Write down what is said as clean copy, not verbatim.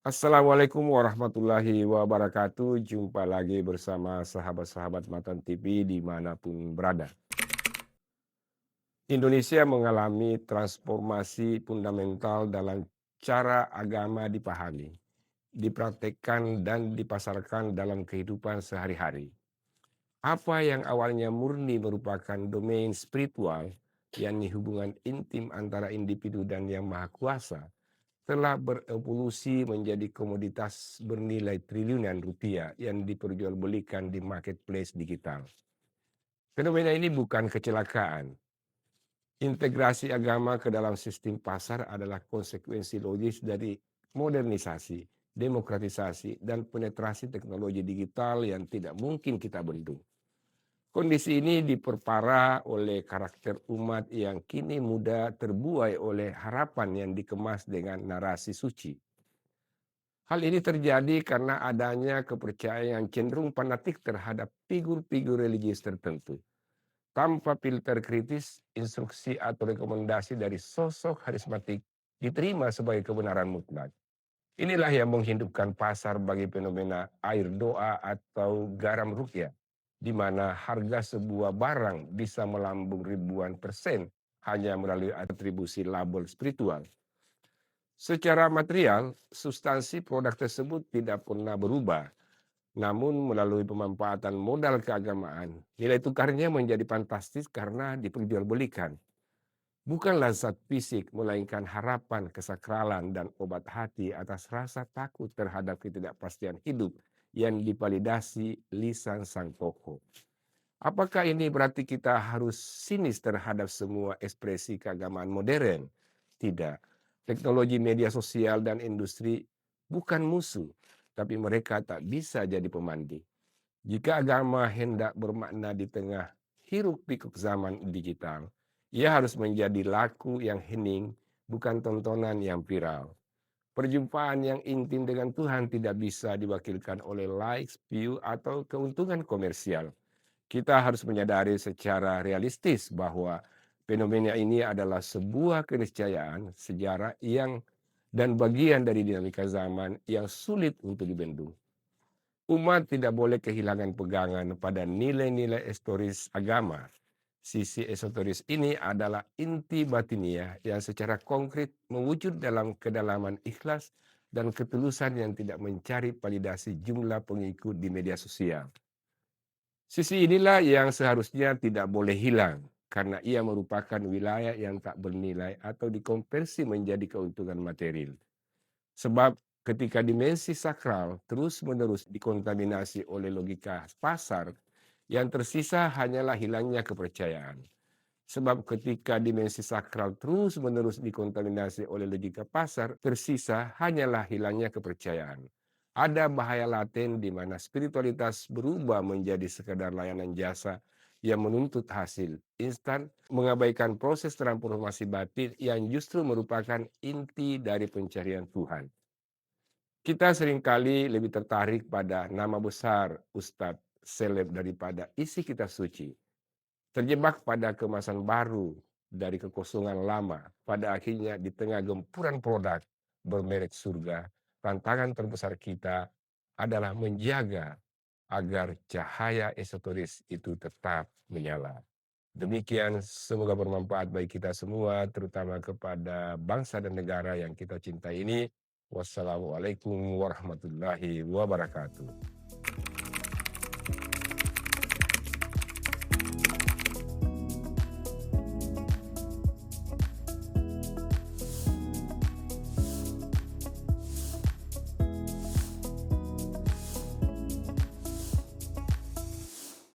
Assalamualaikum warahmatullahi wabarakatuh. Jumpa lagi bersama sahabat-sahabat Matan TV dimanapun berada. Indonesia mengalami transformasi fundamental dalam cara agama dipahami, dipraktekkan, dan dipasarkan dalam kehidupan sehari-hari. Apa yang awalnya murni merupakan domain spiritual, yakni hubungan intim antara individu dan Yang Maha Kuasa, telah berevolusi menjadi komoditas bernilai triliunan rupiah yang diperjualbelikan di marketplace digital. Fenomena ini bukan kecelakaan. Integrasi agama ke dalam sistem pasar adalah konsekuensi logis dari modernisasi, demokratisasi, dan penetrasi teknologi digital yang tidak mungkin kita bendung. Kondisi ini diperparah oleh karakter umat yang kini mudah terbuai oleh harapan yang dikemas dengan narasi suci. Hal ini terjadi karena adanya kepercayaan yang cenderung fanatik terhadap figur-figur religius tertentu. Tanpa filter kritis, instruksi atau rekomendasi dari sosok karismatik diterima sebagai kebenaran mutlak. Inilah yang menghidupkan pasar bagi fenomena air doa atau garam rukyah, di mana harga sebuah barang bisa melambung ribuan persen hanya melalui atribusi label spiritual. Secara material, substansi produk tersebut tidak pernah berubah, namun melalui pemanfaatan modal keagamaan, nilai tukarnya menjadi fantastis karena diperjualbelikan. Bukanlah zat fisik, melainkan harapan, kesakralan, dan obat hati atas rasa takut terhadap ketidakpastian hidup yang divalidasi lisan sang tokoh. Apakah ini berarti kita harus sinis terhadap semua ekspresi keagamaan modern? Tidak. Teknologi media sosial dan industri bukan musuh, tapi mereka tak bisa jadi pemanding. Jika agama hendak bermakna di tengah hiruk-pikuk zaman digital, ia harus menjadi laku yang hening, bukan tontonan yang viral. Perjumpaan yang intim dengan Tuhan tidak bisa diwakilkan oleh likes, view, atau keuntungan komersial. Kita harus menyadari secara realistis bahwa fenomena ini adalah sebuah keniscayaan sejarah yang dan bagian dari dinamika zaman yang sulit untuk dibendung. Umat tidak boleh kehilangan pegangan pada nilai-nilai historis agama. Sisi esoteris ini adalah inti batiniah yang secara konkret mewujud dalam kedalaman ikhlas dan ketulusan yang tidak mencari validasi jumlah pengikut di media sosial. Sisi inilah yang seharusnya tidak boleh hilang, karena ia merupakan wilayah yang tak bernilai atau dikonversi menjadi keuntungan material. Sebab ketika dimensi sakral terus-menerus dikontaminasi oleh logika pasar, yang tersisa hanyalah hilangnya kepercayaan. Sebab ketika dimensi sakral terus-menerus dikontaminasi oleh logika pasar, tersisa hanyalah hilangnya kepercayaan. Ada bahaya laten di mana spiritualitas berubah menjadi sekadar layanan jasa yang menuntut hasil instan, mengabaikan proses transformasi batin yang justru merupakan inti dari pencarian Tuhan. Kita seringkali lebih tertarik pada nama besar ustadz seleb daripada isi kitab suci. Terjebak pada kemasan baru dari kekosongan lama, pada akhirnya di tengah gempuran produk bermerek surga, tantangan terbesar kita adalah menjaga agar cahaya esoteris itu tetap menyala. Demikian, semoga bermanfaat bagi kita semua, terutama kepada bangsa dan negara yang kita cintai ini. Wassalamualaikum warahmatullahi wabarakatuh.